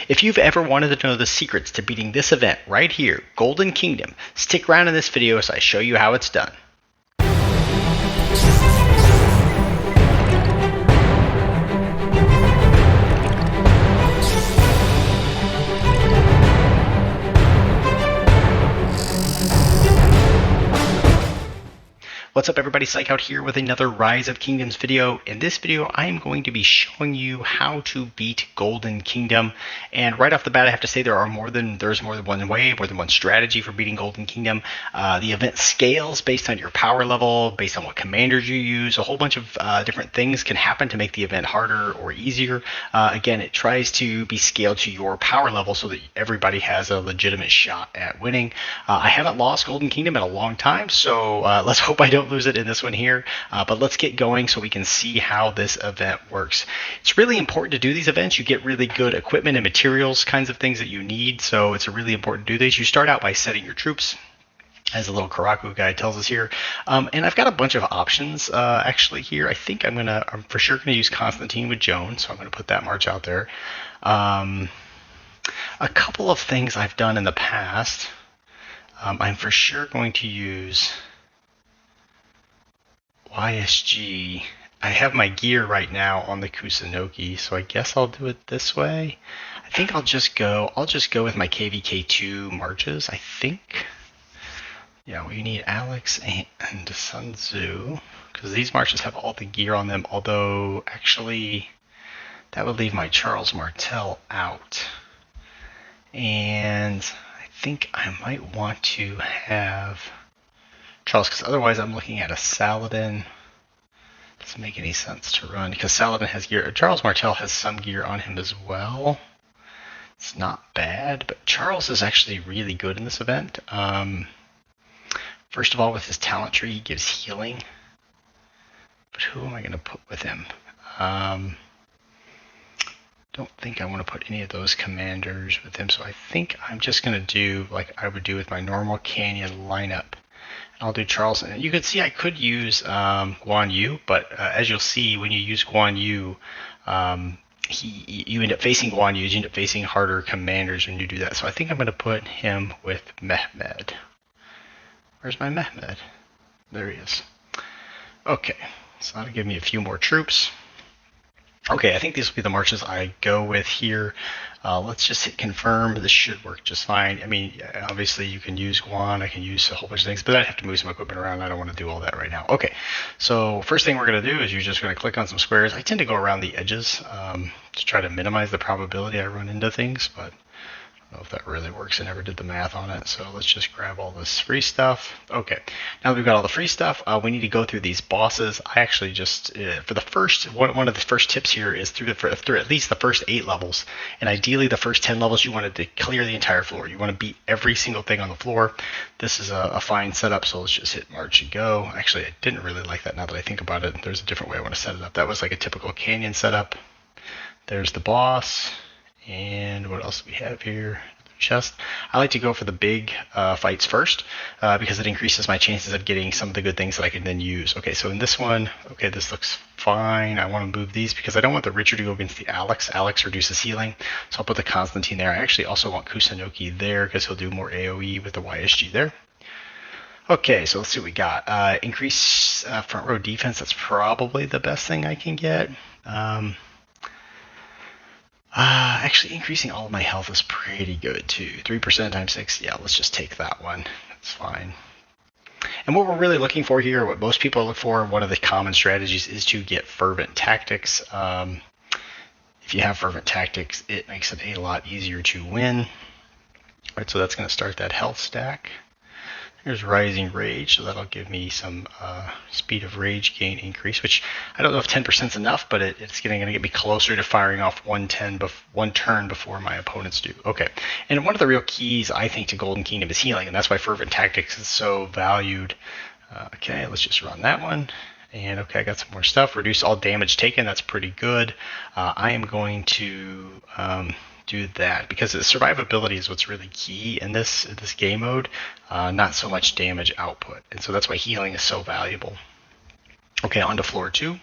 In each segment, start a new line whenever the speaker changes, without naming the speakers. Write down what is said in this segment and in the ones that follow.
If you've ever wanted to know the secrets to beating this event right here, Golden Kingdom, stick around in this video as I show you how it's done. What's up everybody, Psych out here with another Rise of Kingdoms video. In this video I am going to be showing you how to beat Golden Kingdom, and right off the bat I have to say there's more than one way, more than one strategy for beating Golden Kingdom. The event scales based on your power level, based on what commanders you use. A whole bunch of different things can happen to make the event harder or easier. Again, it tries to be scaled to your power level so that everybody has a legitimate shot at winning. I haven't lost Golden Kingdom in a long time, so let's hope I don't lose it in this one here, but let's get going so we can see how this event works. It's really important to do these events. You get really good equipment and materials, kinds of things that you need, so it's really important to do these. You start out by setting your troops, as the little Karaku guy tells us here, and I've got a bunch of options actually here. I think I'm for sure gonna use Constantine with Joan, so I'm gonna put that march out there. A couple of things I've done in the past, I'm for sure going to use YSG. I have my gear right now on the Kusunoki, so I guess I'll do it this way. I think I'll just go with my KVK2 marches, I think. Yeah, we need Alex and Sun Tzu, because these marches have all the gear on them, although actually that would leave my Charles Martel out. And I think I might want to have Charles, because otherwise I'm looking at a Saladin. Doesn't make any sense to run because Saladin has gear. Charles Martel has some gear on him as well. It's not bad, but Charles is actually really good in this event. First of all, with his talent tree, he gives healing. But who am I going to put with him? Don't think I want to put any of those commanders with him, so I think I'm just going to do like I would do with my normal Canyon lineup. I'll do Charles. You can see I could use Guan Yu, but as you'll see, when you use Guan Yu, you end up facing Guan Yu, you end up facing harder commanders when you do that. So I think I'm going to put him with Mehmed. Where's my Mehmed? There he is. Okay, so that'll give me a few more troops. Okay, I think these will be the marches I go with here. Let's just hit confirm. This should work just fine. I mean, obviously you can use Guan, I can use a whole bunch of things, but I'd have to move some equipment around. I don't want to do all that right now. Okay, so first thing we're going to do is you're just going to click on some squares. I tend to go around the edges to try to minimize the probability I run into things, but I don't know if that really works. I never did the math on it, so let's just grab all this free stuff. Okay, now that we've got all the free stuff, we need to go through these bosses. I actually just, for the first, one of the first tips here is through at least the first 8 levels, and ideally the first 10 levels you wanted to clear the entire floor. You want to beat every single thing on the floor. This is a fine setup, so let's just hit march and go. Actually, I didn't really like that now that I think about it. There's a different way I want to set it up. That was like a typical canyon setup. There's the boss. And what else do we have here? Chest. I like to go for the big fights first because it increases my chances of getting some of the good things that I can then use. Okay, so in this one, okay, this looks fine. I want to move these because I don't want the Richard to go against the Alex. Alex reduces healing, so I'll put the Constantine there. I actually also want Kusunoki there because he'll do more AoE with the YSG there. Okay, so let's see what we got. Increase front row defense. That's probably the best thing I can get. Actually, increasing all of my health is pretty good too. 3% times 6. Yeah, let's just take that one. That's fine. And what we're really looking for here, what most people look for, one of the common strategies is to get fervent tactics. If you have fervent tactics, it makes it a lot easier to win. All right, so that's going to start that health stack. Here's Rising Rage, so that'll give me some speed of rage gain increase, which I don't know if 10% is enough, but it's going to get me closer to firing off one turn before my opponents do. Okay, and one of the real keys, I think, to Golden Kingdom is healing, and that's why Fervent Tactics is so valued. Okay, let's just run that one. And okay, I got some more stuff. Reduce all damage taken, that's pretty good. I am going to do that because the survivability is what's really key in this game mode, not so much damage output, and so that's why healing is so valuable. Okay, on to floor 2.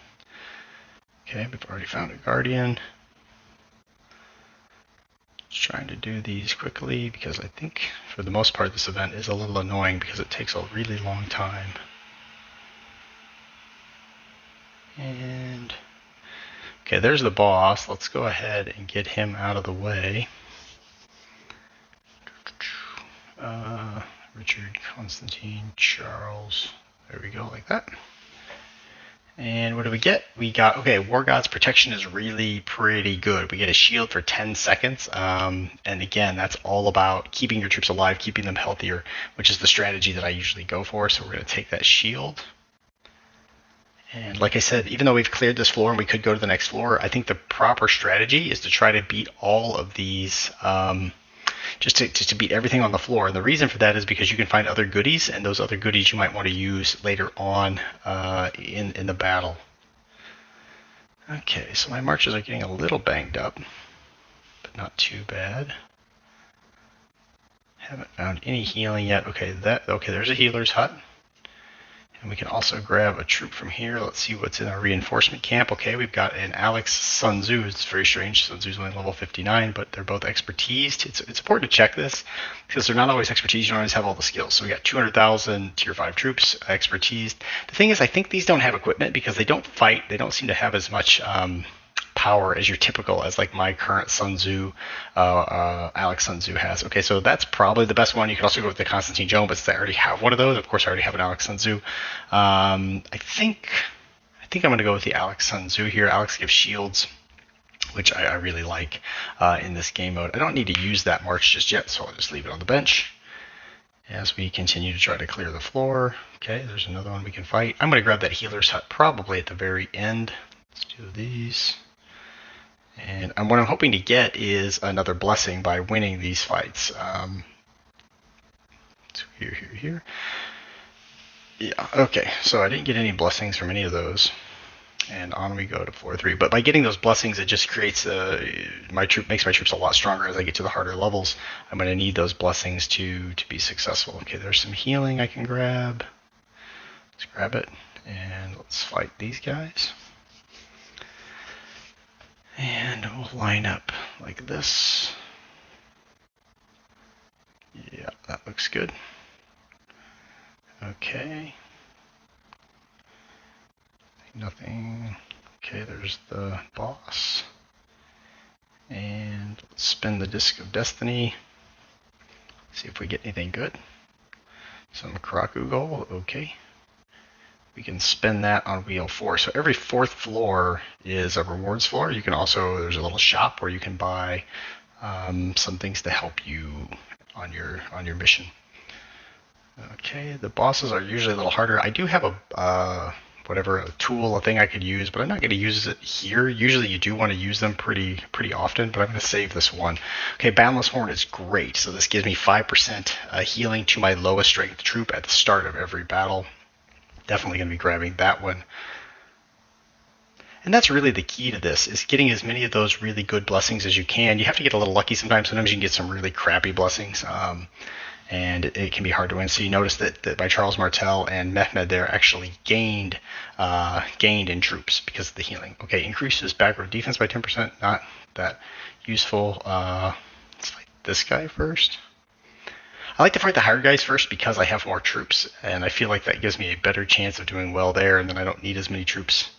Okay, we've already found a guardian. trying to do these quickly because I think for the most part this event is a little annoying because it takes a really long time. And okay, there's the boss. Let's go ahead and get him out of the way. Richard, Constantine, Charles. There we go, like that. And what do we get? We got, okay, War God's protection is really pretty good. We get a shield for 10 seconds. And again, that's all about keeping your troops alive, keeping them healthier, which is the strategy that I usually go for. So we're going to take that shield. And like I said, even though we've cleared this floor and we could go to the next floor, I think the proper strategy is to try to beat all of these, just to beat everything on the floor. And the reason for that is because you can find other goodies, and those other goodies you might want to use later on in the battle. Okay, so my marches are getting a little banged up, but not too bad. Haven't found any healing yet. Okay, there's a healer's hut. And we can also grab a troop from here. Let's see what's in our reinforcement camp. Okay, we've got an Alex Sun Tzu. It's very strange. Sun Tzu's only level 59, but they're both expertised. It's important to check this because they're not always expertise. You don't always have all the skills. So we got 200,000 tier 5 troops, expertised. The thing is, I think these don't have equipment because they don't fight. They don't seem to have as much power as your typical, as like my current Sun Tzu, Alex Sun Tzu has. Okay, so that's probably the best one. You can also go with the Constantine Joan, but since I already have one of those, of course I already have an Alex Sun Tzu. I think I'm going to go with the Alex Sun Tzu here. Alex gives shields, which I really like in this game mode. I don't need to use that march just yet, so I'll just leave it on the bench as we continue to try to clear the floor. Okay, there's another one we can fight. I'm going to grab that healer's hut probably at the very end. Let's do these. And what I'm hoping to get is another blessing by winning these fights. So here. Yeah, okay, so I didn't get any blessings from any of those. And on we go to floor 3. But by getting those blessings, it just creates makes my troops a lot stronger as I get to the harder levels. I'm going to need those blessings to be successful. Okay, there's some healing I can grab. Let's grab it, and let's fight these guys. And we'll line up like this. Yeah, that looks good. Okay. Nothing. Okay, there's the boss. And let's spin the Disc of Destiny. See if we get anything good. Some Karaku gold. Okay. We can spend that on wheel 4. So every 4th floor is a rewards floor. You can also, there's a little shop where you can buy some things to help you on your mission. Okay, the bosses are usually a little harder. I do have a tool, a thing I could use, but I'm not going to use it here. Usually you do want to use them pretty often, but I'm going to save this one. Okay, Boundless Horn is great. So this gives me 5% healing to my lowest strength troop at the start of every battle. Definitely going to be grabbing that one. And that's really the key to this, is getting as many of those really good blessings as you can. You have to get a little lucky sometimes. Sometimes you can get some really crappy blessings, and it can be hard to win. So you notice that by Charles Martel and Mehmed, they're actually gained in troops because of the healing. Okay, increases back row defense by 10%. Not that useful. Let's fight this guy first. I like to fight the higher guys first because I have more troops, and I feel like that gives me a better chance of doing well there, and then I don't need as many troops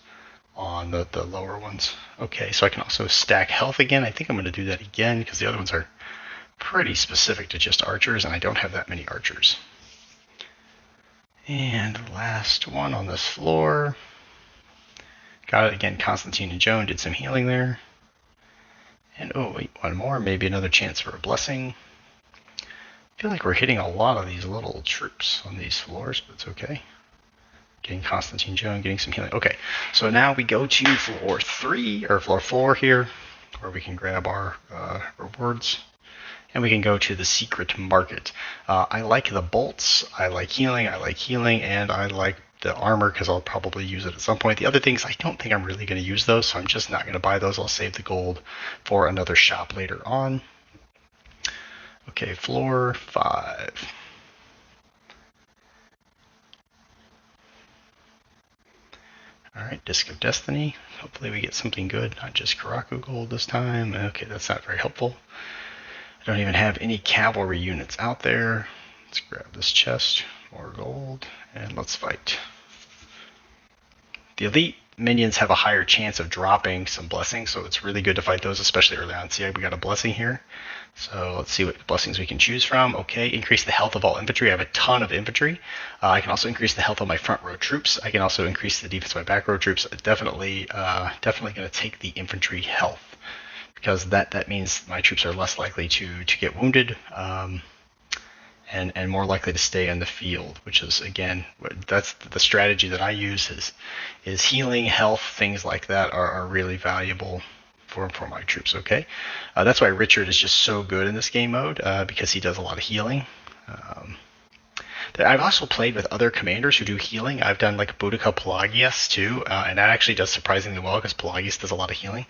on the lower ones. Okay, so I can also stack health again. I think I'm going to do that again because the other ones are pretty specific to just archers, and I don't have that many archers. And last one on this floor. Got it again. Constantine and Joan did some healing there. And oh wait, one more. Maybe another chance for a blessing. I feel like we're hitting a lot of these little troops on these floors, but it's okay. Getting Constantine Joan, getting some healing. Okay, so now we go to floor 3, or floor 4 here, where we can grab our rewards. And we can go to the secret market. I like the bolts, I like healing, and I like the armor because I'll probably use it at some point. The other things, I don't think I'm really going to use those, so I'm just not going to buy those. I'll save the gold for another shop later on. Okay, floor 5. Alright, Disc of Destiny. Hopefully we get something good, not just Karaku gold this time. Okay, that's not very helpful. I don't even have any cavalry units out there. Let's grab this chest, more gold, and let's fight. The elite minions have a higher chance of dropping some blessings, so it's really good to fight those, especially early on. See, we got a blessing here. So let's see what blessings we can choose from. Okay, increase the health of all infantry. I have a ton of infantry. I can also increase the health of my front row troops. I can also increase the defense of my back row troops. Definitely going to take the infantry health, because that means my troops are less likely to get wounded, and more likely to stay in the field, which is, again, that's the strategy that I use is healing, health, things like that are really valuable for my troops. Okay, that's why Richard is just so good in this game mode, because he does a lot of healing. I've also played with other commanders who do healing. I've done like Boudica Pelagius too, and that actually does surprisingly well because Pelagius does a lot of healing.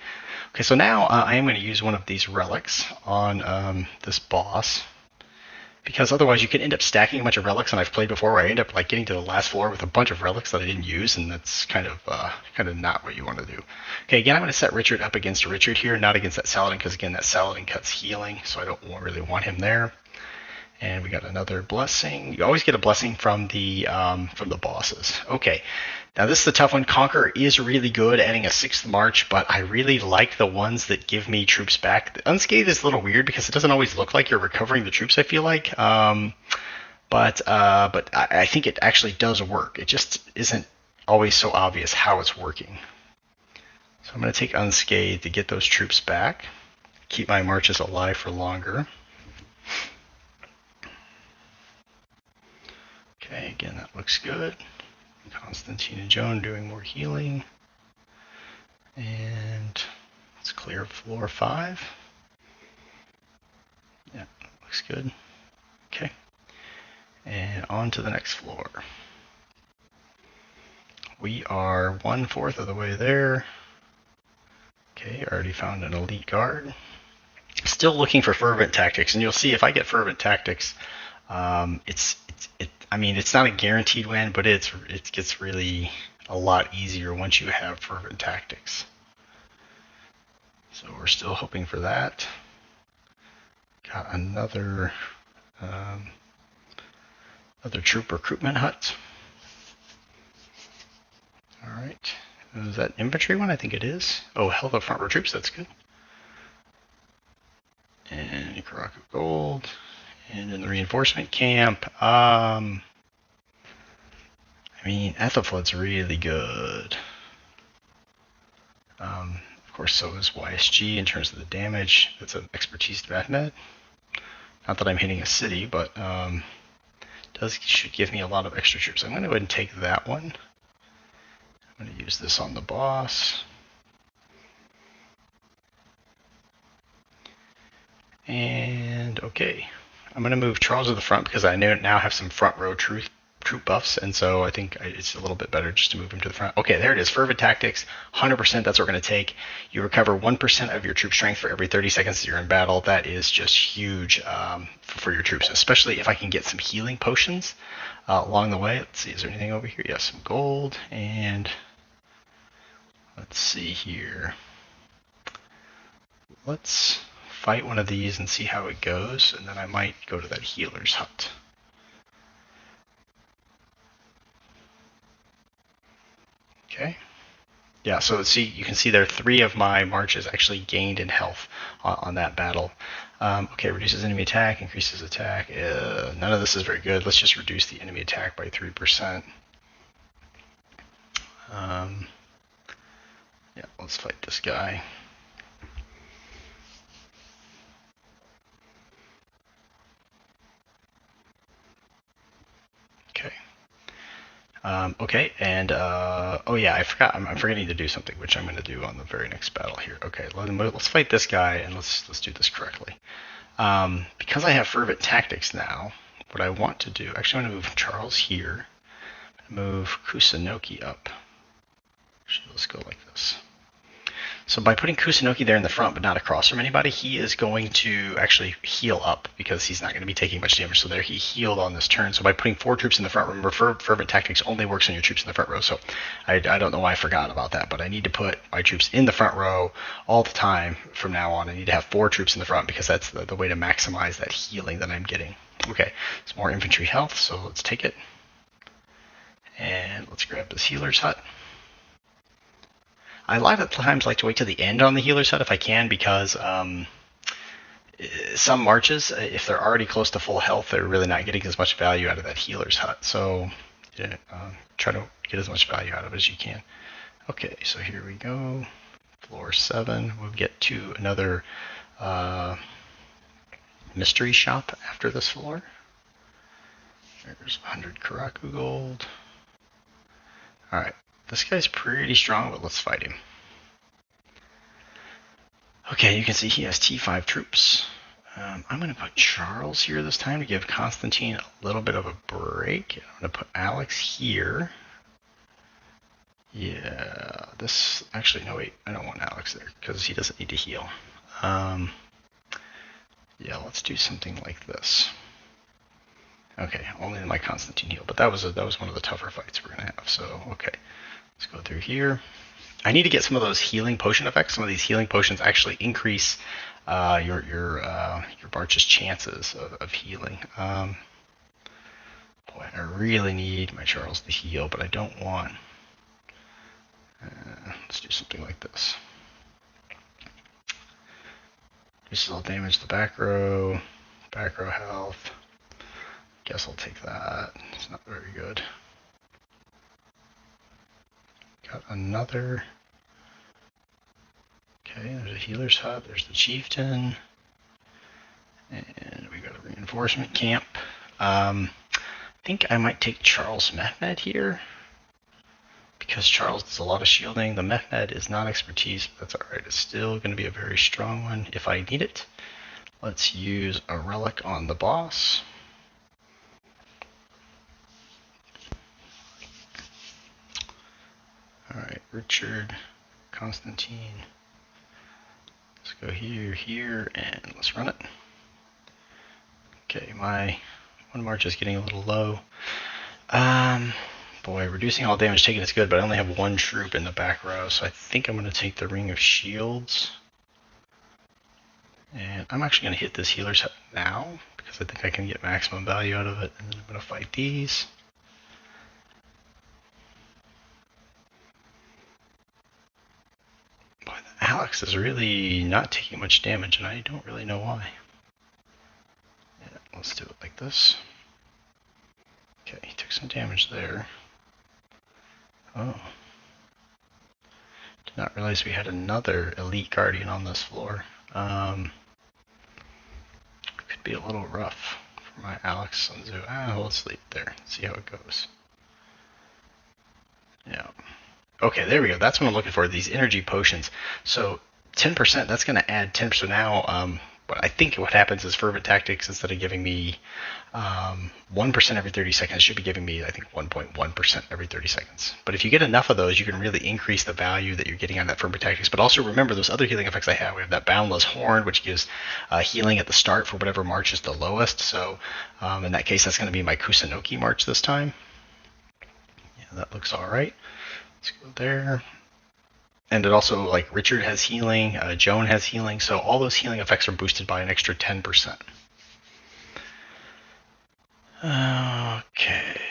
Okay, so now I am going to use one of these relics on this boss, because otherwise you could end up stacking a bunch of relics, and I've played before where I end up like getting to the last floor with a bunch of relics that I didn't use, and that's kind of not what you want to do. Okay, again, I'm going to set Richard up against Richard here, not against that Saladin, because again, that Saladin cuts healing, so I don't really want him there. And we got another blessing. You always get a blessing from the bosses. Okay, now this is the tough one. Conqueror is really good, adding a 6th march, but I really like the ones that give me troops back. The Unscathed is a little weird because it doesn't always look like you're recovering the troops, I feel like. But I think it actually does work. It just isn't always so obvious how it's working. So I'm going to take Unscathed to get those troops back, keep my marches alive for longer. Okay, again, that looks good. Constantine and Joan doing more healing. And let's clear floor 5. Yeah, looks good. Okay. And on to the next floor. We are 1/4 of the way there. Okay, already found an elite guard. Still looking for fervent tactics, and you'll see if I get fervent tactics, it's not a guaranteed win, but it gets really a lot easier once you have fervent tactics. So we're still hoping for that. Got another troop recruitment hut. All right. Is that infantry one? I think it is. Oh, health of front row troops. That's good. And Ikaraku gold. And in the reinforcement camp, Ethelflood's really good. Of course, so is YSG in terms of the damage. That's an expertise to Mehmed. Not that I'm hitting a city, but should give me a lot of extra troops. I'm going to go ahead and take that one. I'm going to use this on the boss. And okay, I'm going to move Charles to the front because I now have some front row troop buffs, and so I think it's a little bit better just to move him to the front. Okay, there it is. Fervent tactics, 100%. That's what we're going to take. You recover 1% of your troop strength for every 30 seconds that you're in battle. That is just huge for your troops, especially if I can get some healing potions along the way. Let's see, is there anything over here? Yes, some gold, and let's see here. Let's fight one of these and see how it goes, and then I might go to that healer's hut. Okay. Yeah, so see, you can see there 3 of my marches actually gained in health on that battle. Okay, reduces enemy attack, increases attack. None of this is very good. Let's just reduce the enemy attack by 3%. Yeah, let's fight this guy. Okay, and oh yeah, I forgot. I'm forgetting to do something, which I'm going to do on the very next battle here. Okay, let's fight this guy, and let's do this correctly. Because I have fervent tactics now, what I want to do, actually, I'm going to move Charles here. I'm going to move Kusunoki up. Actually, let's go like this. So by putting Kusunoki there in the front, but not across from anybody, he is going to actually heal up because he's not going to be taking much damage. So there, he healed on this turn. So by putting 4 troops in the front, remember, Fervent Tactics only works on your troops in the front row. So I don't know why I forgot about that, but I need to put my troops in the front row all the time from now on. I need to have 4 troops in the front because that's the way to maximize that healing that I'm getting. Okay, it's more infantry health, so let's take it. And let's grab this healer's hut. I a lot of times like to wait to the end on the healer's hut if I can, because some marches, if they're already close to full health, they're really not getting as much value out of that healer's hut. So try to get as much value out of it as you can. Okay, so here we go. Floor 7. We'll get to another mystery shop after this floor. There's 100 Karaku gold. Alright, this guy's pretty strong, but let's fight him. Okay, you can see he has T5 troops. I'm going to put Charles here this time to give Constantine a little bit of a break. I'm going to put Alex here. Yeah, this... Actually, no, wait. I don't want Alex there because he doesn't need to heal. Yeah, let's do something like this. Okay, only my Constantine heal, but that was one of the tougher fights we're going to have. So, okay, let's go through here. I need to get some of those healing potion effects. Some of these healing potions actually increase your Barch's chances of healing. Boy, I really need my Charles to heal, but I don't want... let's do something like this. This will damage the back row health. Guess I'll take that. It's not very good. Got another. Okay, there's a healer's hut. There's the chieftain. And we got a reinforcement camp. I think I might take Charles Mehmed here, because Charles does a lot of shielding. The Mehmed is not expertise, but that's alright. It's still going to be a very strong one if I need it. Let's use a relic on the boss. Alright, Richard, Constantine. Let's go here, and let's run it. Okay, my one march is getting a little low. Boy, reducing all damage taken is good, but I only have 1 troop in the back row, so I think I'm going to take the Ring of Shields. And I'm actually going to hit this healer's hut now, because I think I can get maximum value out of it, and then I'm going to fight these. Boy, Alex is really not taking much damage, and I don't really know why. Yeah, let's do it like this. Okay, he took some damage there. Oh. Did not realize we had another elite guardian on this floor. Could be a little rough for my Alex Sunzu. Let's leave it there. See how it goes. Yeah. Okay, there we go. That's what I'm looking for, these energy potions. So 10%, that's going to add 10%. So now, I think what happens is Fervent Tactics, instead of giving me 1% every 30 seconds, should be giving me, I think, 1.1% every 30 seconds. But if you get enough of those, you can really increase the value that you're getting on that Fervent Tactics. But also remember those other healing effects I have. We have that Boundless Horn, which gives healing at the start for whatever march is the lowest. So in that case, that's going to be my Kusunoki march this time. Yeah, that looks all right. Let's go there. And it also, like, Richard has healing, Joan has healing, so all those healing effects are boosted by an extra 10%. Okay.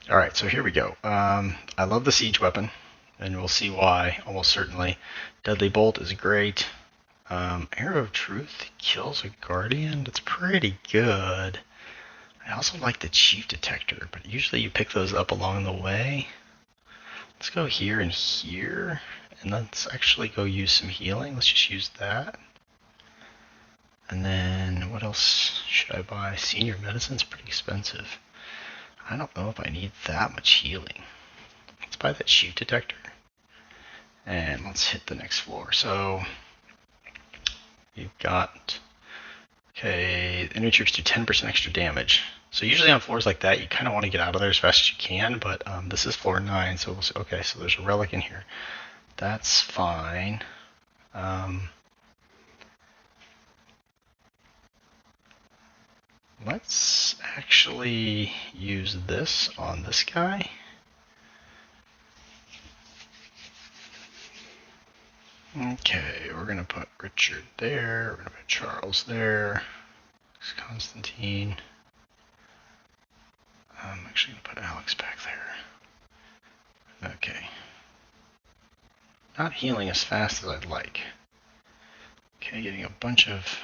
Alright, so here we go. I love the siege weapon, and we'll see why, almost certainly. Deadly Bolt is great. Arrow of Truth kills a Guardian. That's pretty good. I also like the Chief Detector, but usually you pick those up along the way. Let's go here and here, and let's actually go use some healing. Let's just use that. And then what else should I buy? Senior Medicine's pretty expensive. I don't know if I need that much healing. Let's buy that Chief Detector. And let's hit the next floor. So you've got, okay, enemy troops do 10% extra damage. So usually on floors like that, you kind of want to get out of there as fast as you can, but this is floor 9, so we'll see. Okay, so there's a relic in here. That's fine. Let's actually use this on this guy. Okay, we're going to put Richard there. We're going to put Charles there. Constantine. I'm actually going to put Alex back there. Okay. Not healing as fast as I'd like. Okay, getting a bunch of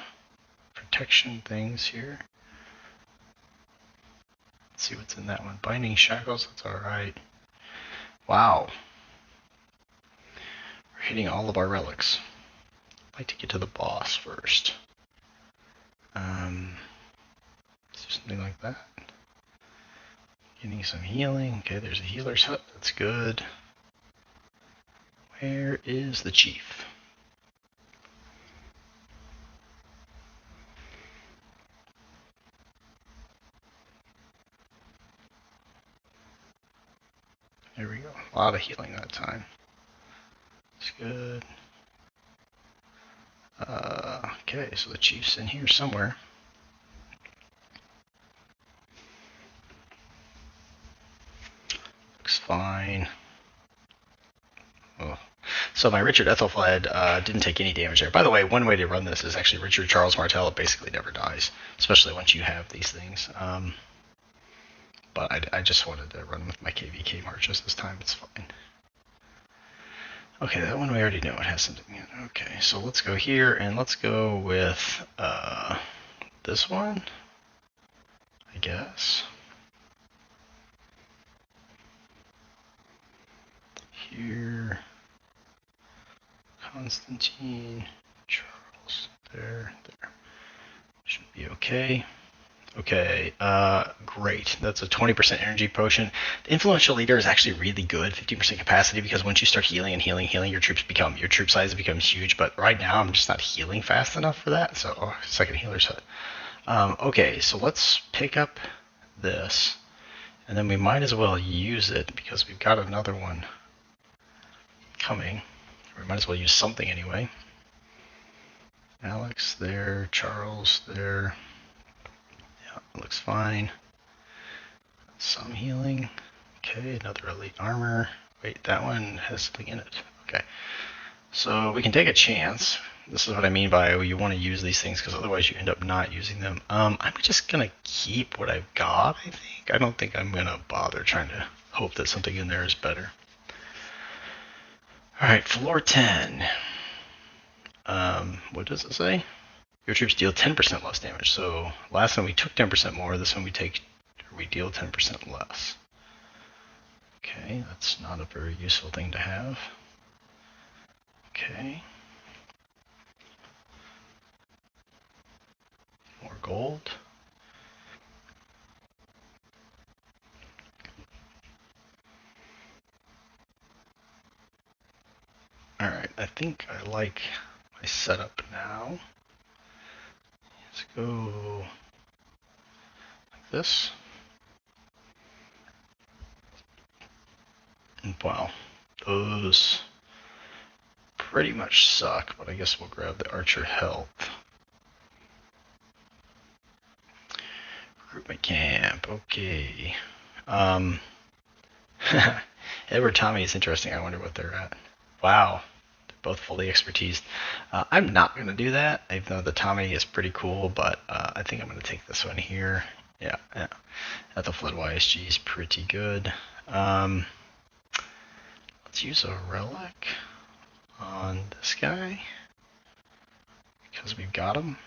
protection things here. Let's see what's in that one. Binding shackles, that's alright. Wow. We're hitting all of our relics. I'd like to get to the boss first. Let's do something like that. Getting some healing. Okay, there's a healer's hut. That's good. Where is the chief? There we go. A lot of healing that time. That's good. Okay, so the chief's in here somewhere. Looks fine. Oh. So my Richard Ethelfled didn't take any damage there. By the way, one way to run this is actually Richard Charles Martel. It basically never dies, especially once you have these things. But I just wanted to run with my KVK marches this time. It's fine. Okay, that one we already know it has something in. Okay, so let's go here and let's go with this one, I guess. Here, Constantine, Charles, there. Should be okay. Okay, great. That's a 20% energy potion. The influential leader is actually really good, 50% capacity, because once you start healing and healing, your troop size becomes huge. But right now, I'm just not healing fast enough for that. So, second healer's hut. Okay, so let's pick up this, and then we might as well use it because we've got another one coming. We might as well use something anyway. Alex there, Charles there. Looks fine. Some healing. Okay, another elite armor. Wait, that one has something in it. Okay. So we can take a chance. This is what I mean by you want to use these things because otherwise you end up not using them. I'm just going to keep what I've got, I think. I don't think I'm going to bother trying to hope that something in there is better. Alright, floor 10. What does it say? Your troops deal 10% less damage. So last time we took 10% more. This one we deal 10% less. Okay, that's not a very useful thing to have. Okay. More gold. Alright, I think I like my setup now. Let's go like this. And wow, those pretty much suck, but I guess we'll grab the archer health. Recruitment camp, okay. Edward Tommy is interesting. I wonder what they're at. Wow, they're both fully expertised. I'm not going to do that, even though the Tommy is pretty cool, but I think I'm going to take this one here. Yeah. Ethelfled YSG is pretty good. Let's use a relic on this guy because we've got him.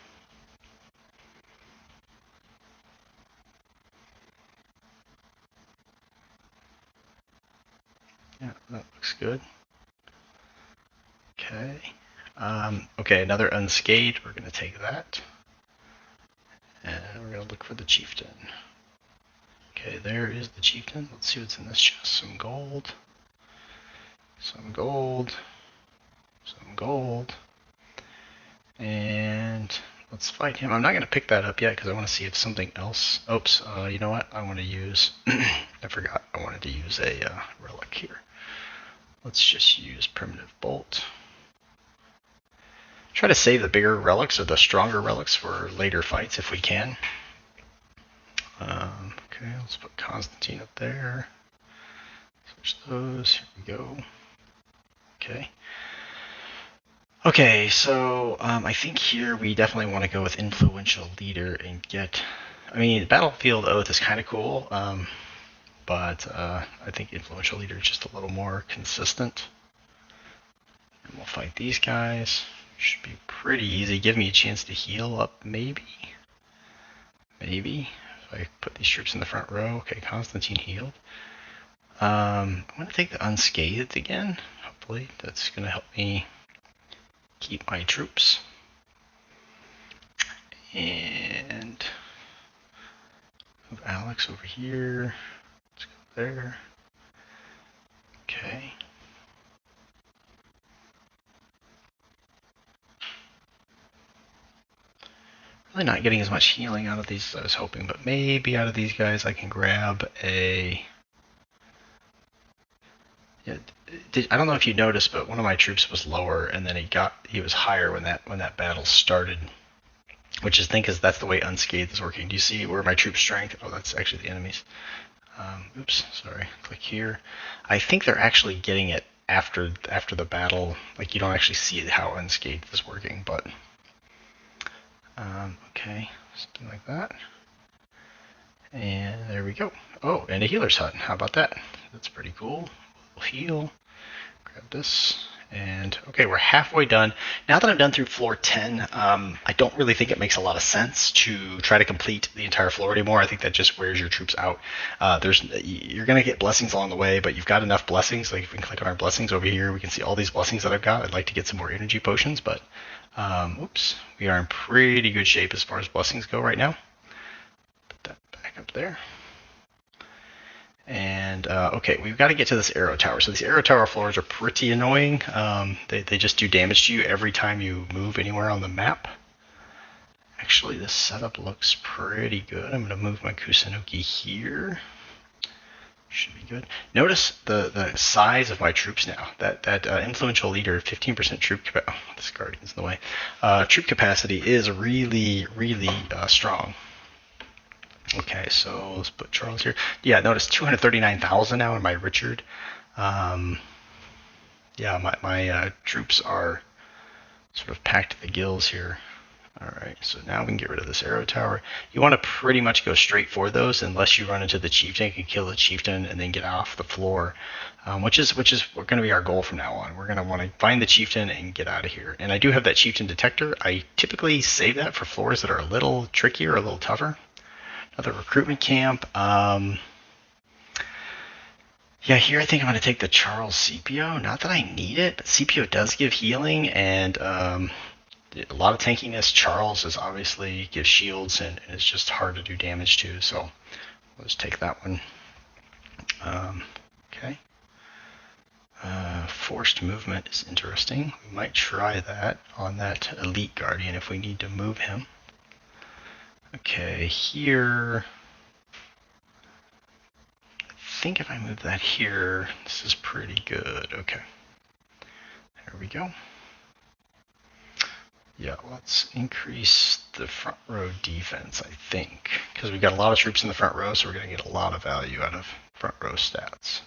Yeah, that looks good. Okay. Okay, another unscathed. We're going to take that. And we're going to look for the chieftain. Okay, there is the chieftain. Let's see what's in this chest. Some gold. Some gold. Some gold. And let's fight him. I'm not going to pick that up yet because I want to see if something else... Oops, you know what? I want to use... I forgot. I wanted to use a relic here. Let's just use Primitive Bolt. Try to save the bigger relics or the stronger relics for later fights if we can. Okay, let's put Constantine up there. Switch those. Here we go. Okay. Okay, so I think here we definitely want to go with Influential Leader and get... I mean, Battlefield Oath is kind of cool, but I think Influential Leader is just a little more consistent. And we'll fight these guys. Should be pretty easy. Give me a chance to heal up, maybe? Maybe. If I put these troops in the front row. Okay, Constantine healed. I'm going to take the Unscathed again. Hopefully that's going to help me keep my troops. And move Alex over here. Let's go there. Okay. Really not getting as much healing out of these as I was hoping, but maybe out of these guys I can grab a... Yeah, I don't know if you noticed, but one of my troops was lower, and then he was higher when that battle started. Which is think is that's the way Unscathed is working. Do you see where my troop strength? Oh, that's actually the enemies. Oops, sorry. Click here. I think they're actually getting it after the battle. Like you don't actually see how Unscathed is working, but. Okay, something like that. And there we go. Oh, and a healer's hut. How about that? That's pretty cool. We'll heal. Grab this. And okay, we're halfway done. Now that I'm done through floor 10, I don't really think it makes a lot of sense to try to complete the entire floor anymore. I think that just wears your troops out. You're going to get blessings along the way, but you've got enough blessings. Like if we can click on our blessings over here, we can see all these blessings that I've got. I'd like to get some more energy potions, but oops, we are in pretty good shape as far as blessings go right now. Put that back up there. And okay, we've got to get to this arrow tower. So these arrow tower floors are pretty annoying. They just do damage to you every time you move anywhere on the map. Actually, this setup looks pretty good. I'm going to move my Kusunoki here. Should be good. Notice the size of my troops now. That influential leader, 15% troop capacity. Oh, this guardian's in the way. Troop capacity is really, really strong. Okay, so let's put Charles here. Yeah, notice 239,000 now in my Richard. Yeah, my troops are sort of packed to the gills here. All right, so now we can get rid of this arrow tower. You want to pretty much go straight for those unless you run into the chieftain and kill the chieftain and then get off the floor, which is going to be our goal from now on. We're going to want to find the chieftain and get out of here. And I do have that chieftain detector. I typically save that for floors that are a little trickier, a little tougher. Another recruitment camp. Yeah, here I think I'm going to take the Charles CPO. Not that I need it, but CPO does give healing and a lot of tankiness. Charles is obviously gives shields and it's just hard to do damage to. So let's take that one. Okay. Forced movement is interesting. We might try that on that elite guardian if we need to move him. Okay, here, I think if I move that here, this is pretty good. Okay, there we go. Yeah, let's increase the front row defense, I think, because we've got a lot of troops in the front row, so we're going to get a lot of value out of front row stats.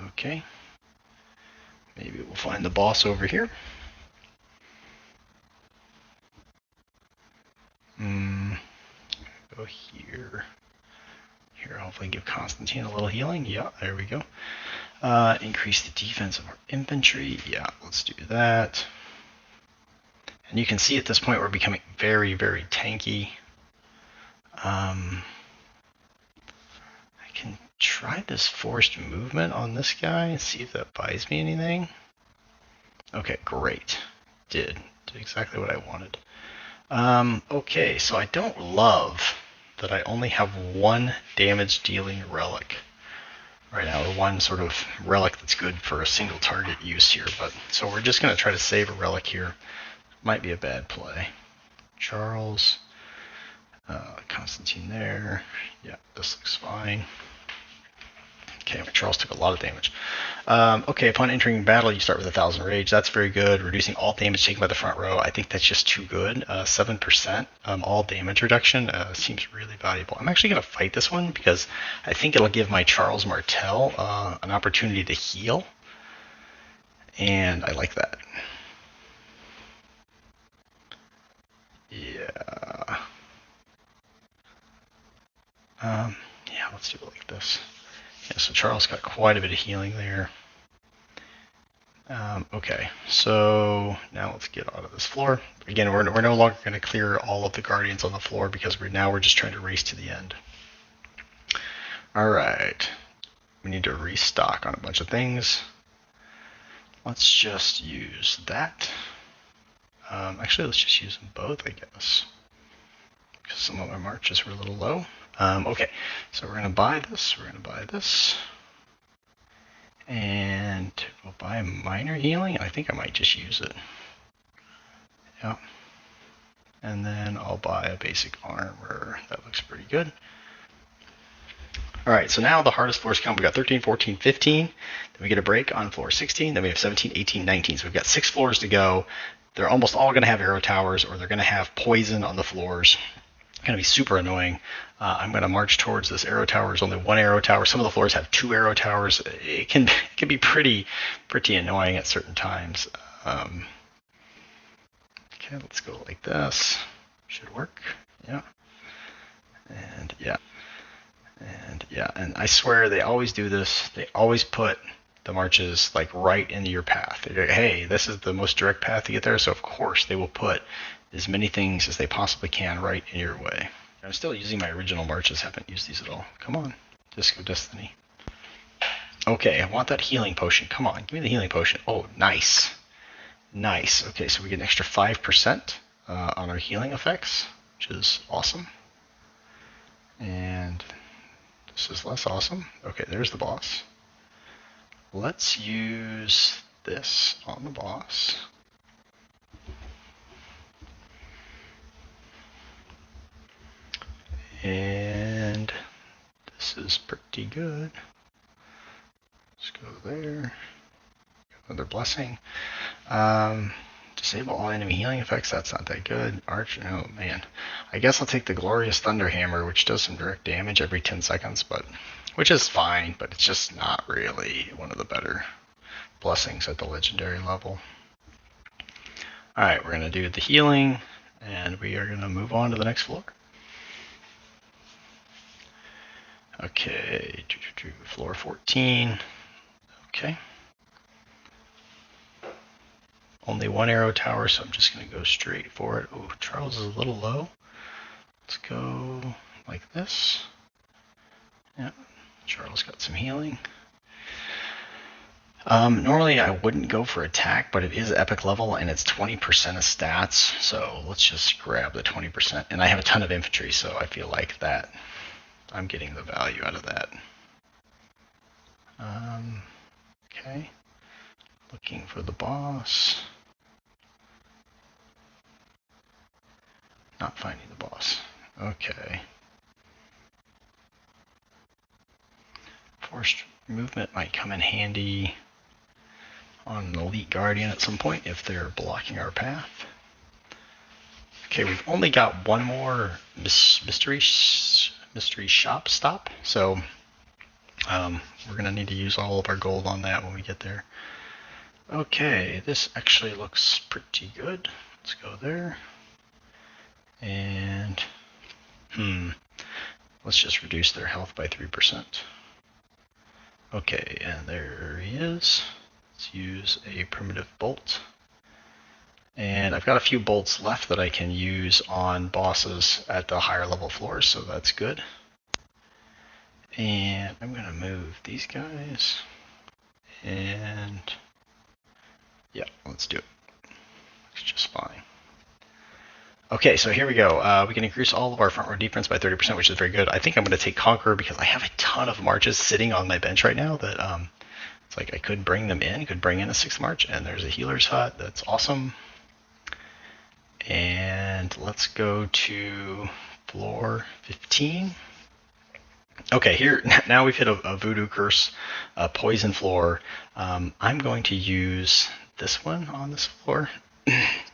Okay, maybe we'll find the boss over here. Go here. Here, hopefully give Constantine a little healing. Yeah, there we go. Increase the defense of our infantry. Yeah, let's do that. And you can see at this point we're becoming very, very tanky. I can try this forced movement on this guy and see if that buys me anything. Okay, great. Did exactly what I wanted. Okay, so I don't love that I only have one damage dealing relic right now, or one sort of relic that's good for a single target use here, but so we're just going to try to save a relic here. might be a bad play. Charles, Constantine there. Yeah, this looks fine. Okay, Charles took a lot of damage. Okay, upon entering battle, you start with 1,000 rage. That's very good. Reducing all damage taken by the front row. I think that's just too good. 7% all damage reduction seems really valuable. I'm actually going to fight this one because I think it'll give my Charles Martel an opportunity to heal. And I like that. Yeah. Yeah, let's do it like this. Yeah, so Charles got quite a bit of healing there. Okay, so now let's get out of this floor. Again, we're no longer going to clear all of the guardians on the floor because we're just trying to race to the end. All right, we need to restock on a bunch of things. Let's just use that. Actually, let's just use them both, I guess, because some of my marches were a little low. Okay, so we're going to buy this. We're going to buy this. And we'll buy minor healing. I think I might just use it. Yeah. And then I'll buy a basic armor. That looks pretty good. All right, so now the hardest floors come. We got 13, 14, 15. Then we get a break on floor 16. Then we have 17, 18, 19. So we've got 6 floors to go. They're almost all going to have arrow towers, or they're going to have poison on the floors. Going to be super annoying. I'm going to march towards this arrow tower. There's only 1 arrow tower. Some of the floors have 2 arrow towers. It can be pretty annoying at certain times. Okay, let's go like this. Should work. Yeah. And yeah. And I swear they always do this. They always put the marches like right into your path. They're like, hey, this is the most direct path to get there. So of course they will put as many things as they possibly can right in your way. I'm still using my original marches, haven't used these at all. Come on, Disco Destiny. Okay, I want that healing potion. Come on, give me the healing potion. Oh, nice. Nice. Okay, so we get an extra 5% on our healing effects, which is awesome. And this is less awesome. Okay, there's the boss. Let's use this on the boss. And this is pretty good. Let's go there. Another blessing. Disable all enemy healing effects. That's not that good. Arch. Oh man. I guess I'll take the Glorious Thunderhammer, which does some direct damage every 10 seconds, which is fine, but it's just not really one of the better blessings at the legendary level. All right, we're gonna do the healing, and we are gonna move on to the next floor. Okay, floor 14. Okay. Only 1 arrow tower, so I'm just going to go straight for it. Oh, Charles is a little low. Let's go like this. Yeah, Charles got some healing. Normally I wouldn't go for attack, but it is epic level and it's 20% of stats, so let's just grab the 20%. And I have a ton of infantry, so I feel like that I'm getting the value out of that. Okay, looking for the boss. Not finding the boss. Okay. Forced movement might come in handy on an elite guardian at some point if they're blocking our path. Okay, we've only got 1 more mystery shop stop, so we're gonna need to use all of our gold on that when we get there. Okay, this actually looks pretty good. Let's go there. And let's just reduce their health by 3%. Okay, and there he is. Let's use a primitive bolt. And I've got a few bolts left that I can use on bosses at the higher level floors, so that's good. And I'm going to move these guys. And yeah, let's do it. Looks just fine. Okay, so here we go. We can increase all of our front row defense by 30%, which is very good. I think I'm going to take Conqueror because I have a ton of marches sitting on my bench right now that it's like I could bring them in, could bring in a 6th march, and there's a healer's hut. That's awesome. And let's go to floor 15. Okay, here now we've hit a voodoo curse, a poison floor. I'm going to use this one on this floor.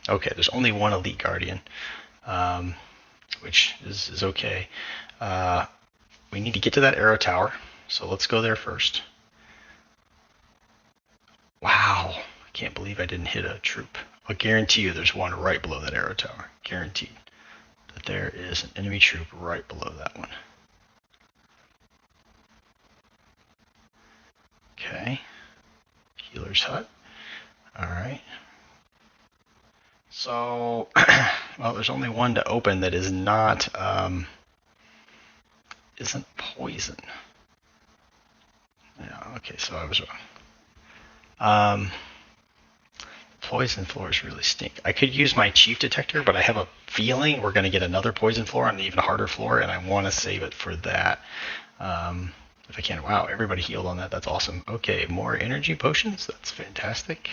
Okay, there's only one elite guardian, which is okay. We need to get to that arrow tower, so let's go there first. Wow, I can't believe I didn't hit a troop. I'll guarantee you there's one right below that arrow tower. Guaranteed that there is an enemy troop right below that one. Okay, healer's hut. All right. So, well, there's only one to open that is not, isn't poison. Yeah, okay, so I was wrong. Poison floors really stink. I could use my chief detector, but I have a feeling we're going to get another poison floor on an even harder floor, and I want to save it for that. If I can. Wow, everybody healed on that. That's awesome. Okay, more energy potions. That's fantastic.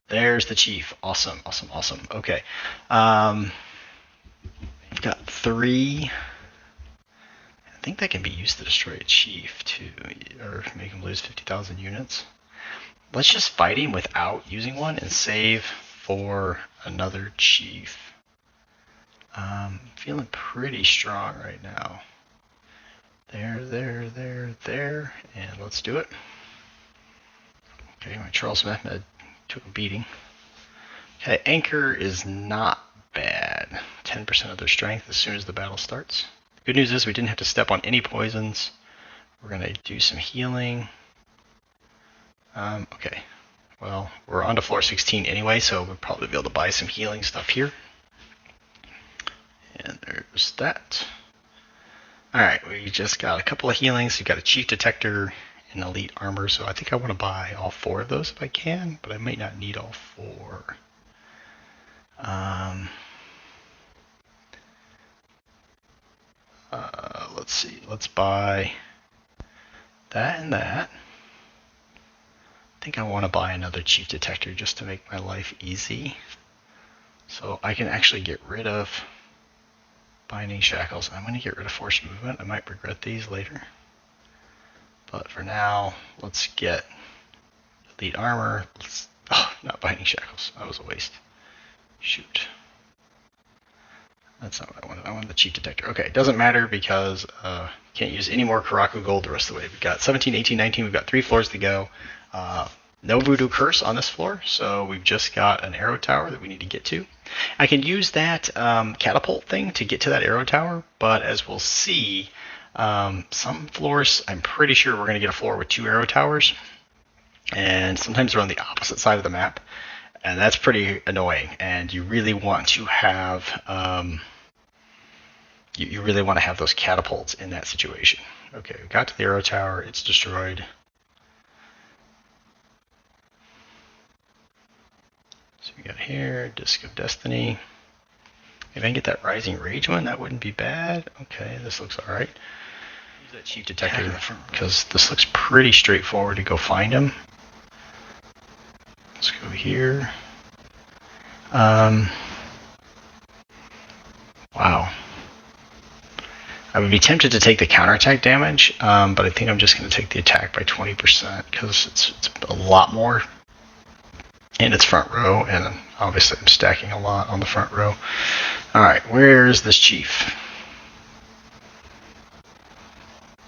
There's the chief. Awesome, awesome, awesome. Okay. I've got 3. I think that can be used to destroy a chief too, or make him lose 50,000 units. Let's just fight him without using one and save for another chief. Feeling pretty strong right now. There, and let's do it. Okay, my Charles Mehmed took a beating. Okay, Anchor is not bad. 10% of their strength as soon as the battle starts. Good news is we didn't have to step on any poisons. We're going to do some healing. Okay, well, we're on to floor 16 anyway, so we'll probably be able to buy some healing stuff here. And there's that. Alright, we just got a couple of healings. We've got a chief detector and elite armor, so I think I want to buy all 4 of those if I can, but I might not need all 4. Let's see, let's buy that and that. I think I want to buy another chief detector just to make my life easy. So I can actually get rid of binding shackles. I'm going to get rid of forced movement. I might regret these later. But for now, let's get elite armor. Not binding shackles. That was a waste. Shoot. That's not what I wanted. I wanted the chief detector. Okay, it doesn't matter because can't use any more Karaku gold the rest of the way. We've got 17, 18, 19. We've got 3 floors to go. No voodoo curse on this floor, so we've just got an arrow tower that we need to get to. I can use that catapult thing to get to that arrow tower, but as we'll see, some floors, I'm pretty sure we're going to get a floor with 2 arrow towers, and sometimes they're on the opposite side of the map, and that's pretty annoying, and you really want to have you really want to have those catapults in that situation. Okay, we got to the arrow tower, it's destroyed. So we got here, Disc of Destiny. If I can get that Rising Rage one, that wouldn't be bad. Okay, this looks alright. Use that Chief Detector because this looks pretty straightforward to go find him. Let's go here. Wow. I would be tempted to take the counterattack damage, but I think I'm just going to take the attack by 20% because it's a lot more in its front row, and obviously I'm stacking a lot on the front row. Alright, where's this chief?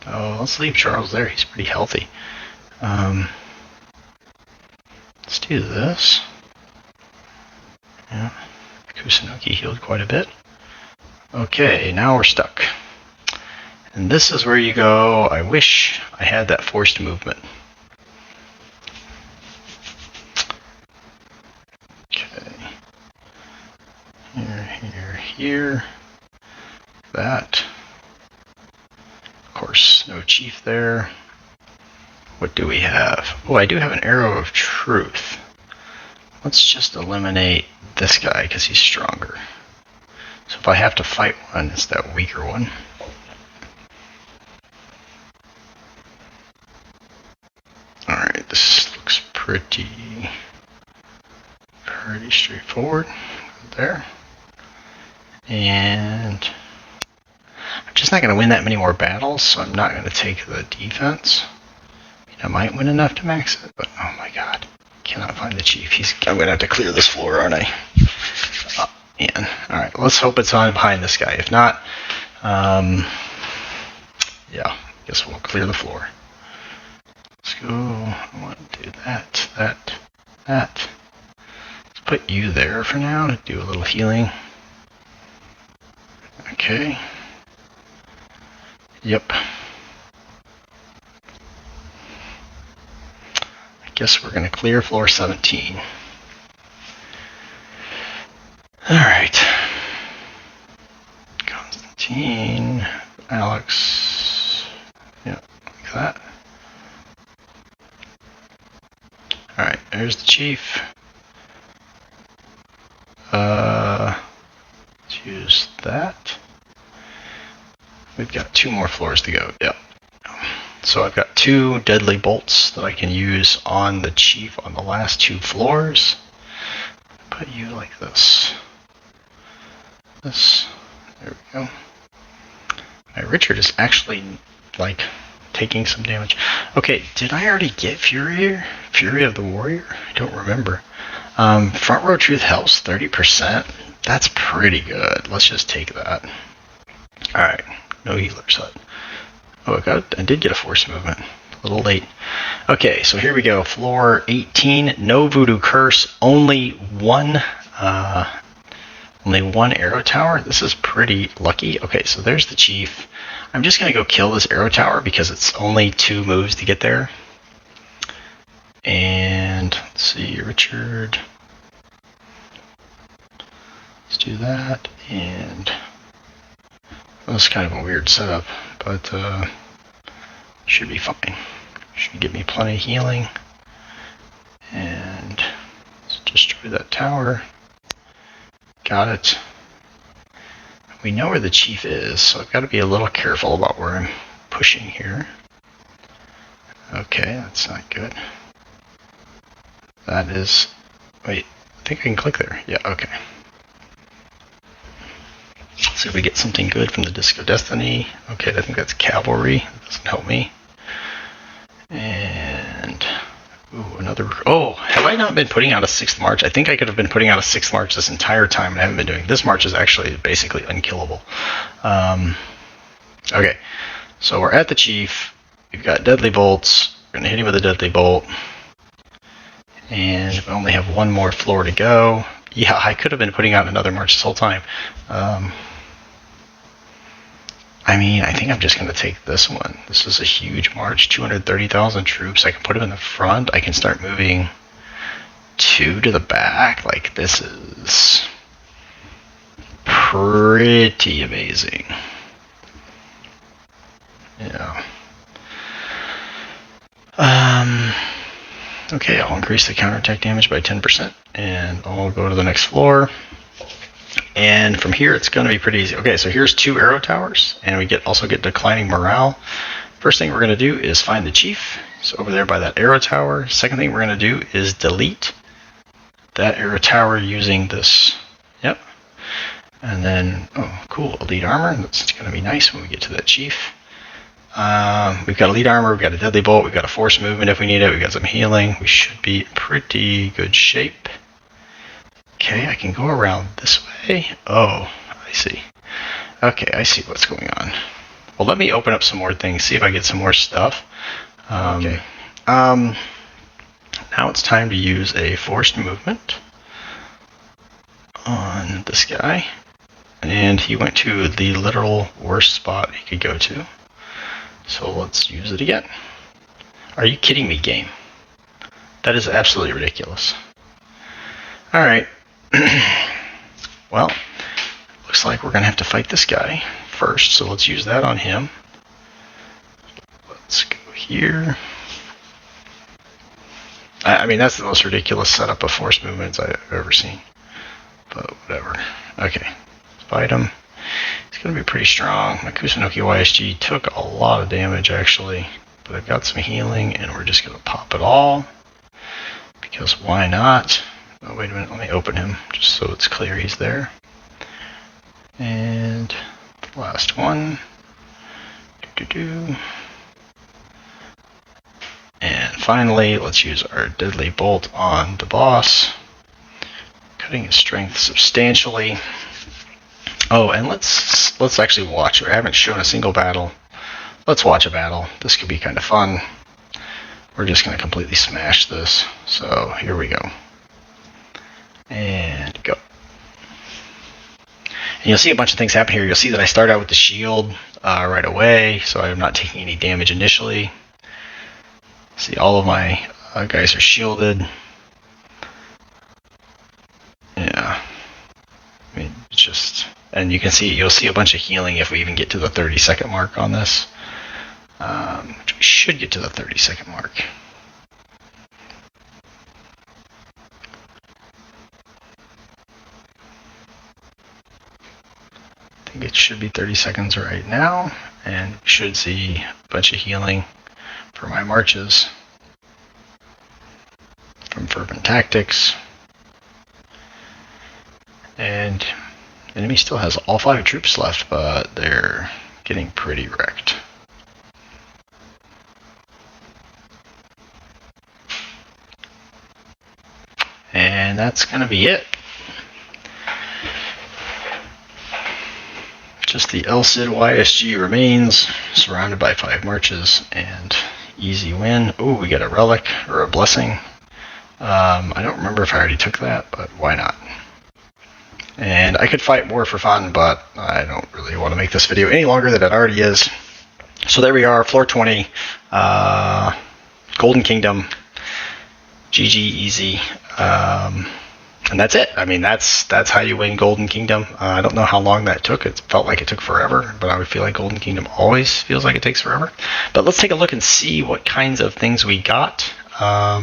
Oh, let's leave Charles there. He's pretty healthy. Let's do this. Yeah, Kusunoki healed quite a bit. Okay, now we're stuck. And this is where you go, I wish I had that forced movement. Okay. Here. That. Of course, no chief there. What do we have? Oh, I do have an arrow of truth. Let's just eliminate this guy because he's stronger. So if I have to fight one, it's that weaker one. Alright, this looks pretty straightforward. there. And I'm just not going to win that many more battles, so I'm not going to take the defense. I mean, I might win enough to max it, but oh my god. Cannot find the chief. I'm going to have to clear this floor, aren't I? Oh, man. Alright, let's hope it's on behind this guy. If not, yeah, I guess we'll clear the floor. Let's go. I want to do that. Let's put you there for now to do a little healing. Okay. Yep. I guess we're going to clear floor 17. Alright. Constantine, Alex. Yep, like that. Alright, there's the chief. Let's use that. We've got 2 more floors to go. Yep. So I've got 2 deadly bolts that I can use on the chief on the last 2 floors. Put you like this. This. There we go. My Richard is actually like taking some damage. Okay, did I already get Fury of the Warrior? I don't remember. Front row truth helps 30%. That's pretty good. Let's just take that. Alright, no healers hut. Oh, I did get a force movement. A little late. Okay, so here we go. Floor 18. No voodoo curse. Only one arrow tower. This is pretty lucky. Okay, so there's the chief. I'm just going to go kill this arrow tower because it's only 2 moves to get there. And let's see, Richard. Let's do that. And that's kind of a weird setup, but should be fine. Should give me plenty of healing. And let's destroy that tower. Got it. We know where the chief is, so I've got to be a little careful about where I'm pushing here. Okay, that's not good. That is... Wait, I think I can click there. Yeah, okay. Let's see if we get something good from the Disc of Destiny. Okay, I think that's cavalry. That doesn't help me. And... Ooh, another... Oh, have I not been putting out a 6th March? I think I could have been putting out a 6th March this entire time and I haven't been doing it. This March is actually basically unkillable. Okay, so we're at the chief. We've got deadly bolts. We're going to hit him with a deadly bolt. And we only have 1 more floor to go. Yeah, I could have been putting out another March this whole time. I mean, I think I'm just going to take this one. This is a huge march, 230,000 troops. I can put them in the front. I can start moving 2 to the back. Like, this is pretty amazing. Yeah. Okay, I'll increase the counterattack damage by 10%, and I'll go to the next floor. And from here, it's going to be pretty easy. Okay, so here's 2 arrow towers, and we also get declining morale. First thing we're going to do is find the chief. So over there by that arrow tower. Second thing we're going to do is delete that arrow tower using this. Yep. And then, oh, cool, elite armor. That's going to be nice when we get to that chief. We've got elite armor, we've got a deadly bolt, we've got a force movement if we need it, we've got some healing. We should be in pretty good shape. Okay, I can go around this way. Oh, I see. Okay, I see what's going on. Well, let me open up some more things, see if I get some more stuff. Okay. Now it's time to use a forced movement on this guy. And he went to the literal worst spot he could go to. So let's use it again. Are you kidding me, game? That is absolutely ridiculous. Alright. Well, looks like we're going to have to fight this guy first, so let's use that on him. Let's go here. I mean, that's the most ridiculous setup of force movements I've ever seen. But whatever. Okay, let's fight him. He's going to be pretty strong. My Kusunoki YSG took a lot of damage, actually. But I've got some healing, and we're just going to pop it all. Because why not? Oh, wait a minute, let me open him just so it's clear he's there. And the last one. And finally, let's use our deadly bolt on the boss, cutting his strength substantially. Oh, and let's actually watch. I haven't shown a single battle. Let's watch a battle. This could be kind of fun. We're just going to completely smash this. So here we go. And go. And you'll see a bunch of things happen here. You'll see that I start out with the shield right away, so I'm not taking any damage initially. See, all of my guys are shielded. Yeah. I mean, it's just... And you can see, you'll see a bunch of healing if we even get to the 30-second mark on this. Which we should get to the 30-second mark. I think it should be 30 seconds right now, and we should see a bunch of healing for my marches from Fervent Tactics. And the enemy still has all 5 troops left, but they're getting pretty wrecked. And that's going to be it. Just the El Cid YSG remains, surrounded by 5 marches, and easy win. Ooh, we got a relic, or a blessing. I don't remember if I already took that, but why not? And I could fight more for fun, but I don't really want to make this video any longer than it already is. So there we are, floor 20, Golden Kingdom, GG easy. And that's it. I mean, that's how you win Golden Kingdom. I don't know how long that took. It felt like it took forever, but I would feel like Golden Kingdom always feels like it takes forever. But let's take a look and see what kinds of things we got. Let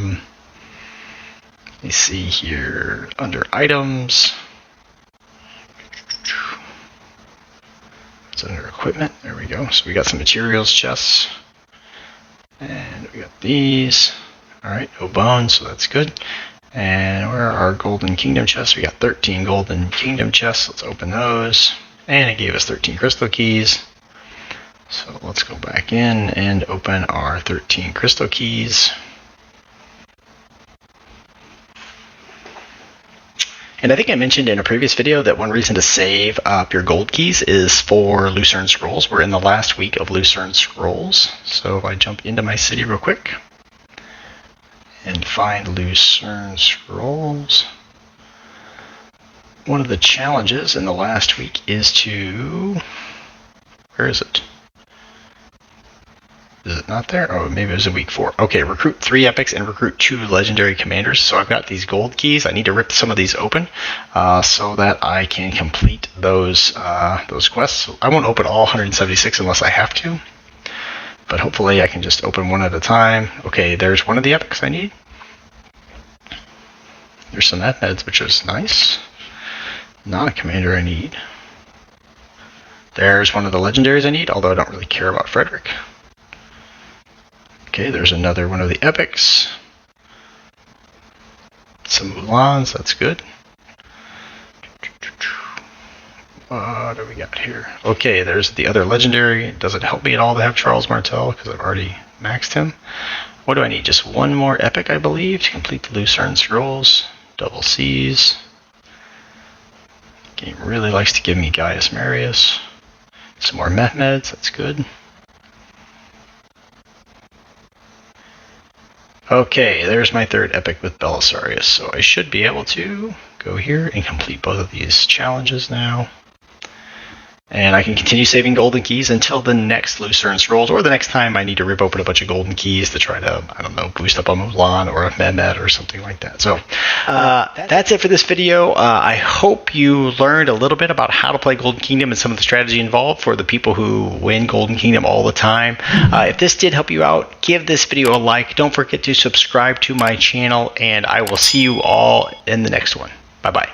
me see here under items. It's under equipment. There we go. So we got some materials chests. And we got these. Alright, no bones, so that's good. And where are our Golden Kingdom chests? We got 13 Golden Kingdom chests. Let's open those. And it gave us 13 crystal keys. So let's go back in and open our 13 crystal keys. And I think I mentioned in a previous video that one reason to save up your gold keys is for Lucerne Scrolls. We're in the last week of Lucerne Scrolls. So if I jump into my city real quick and find Lucerne Scrolls, one of the challenges in the last week is to... Where is it? Is it not there? Oh, maybe it was in week 4. Okay, recruit 3 epics and recruit 2 legendary commanders. So I've got these gold keys. I need to rip some of these open so that I can complete those quests. I won't open all 176 unless I have to, but hopefully I can just open one at a time. Okay, there's one of the epics I need. There's some meds, which is nice. Not a commander I need. There's one of the legendaries I need, although I don't really care about Frederick. Okay, there's another one of the epics. Some Mulans, that's good. What do we got here? Okay, there's the other legendary. It doesn't help me at all to have Charles Martel because I've already maxed him. What do I need? Just one more epic, I believe, to complete the Lucerne Scrolls. Double C's. Game really likes to give me Gaius Marius. Some more Mehmeds, that's good. Okay, there's my 3rd epic with Belisarius, so I should be able to go here and complete both of these challenges now. And I can continue saving golden keys until the next Lucerne Scrolls, or the next time I need to rip open a bunch of golden keys to try to, I don't know, boost up a Mulan or a Mehmed or something like that. So that's it for this video. I hope you learned a little bit about how to play Golden Kingdom and some of the strategy involved for the people who win Golden Kingdom all the time. If this did help you out, give this video a like. Don't forget to subscribe to my channel, and I will see you all in the next one. Bye-bye.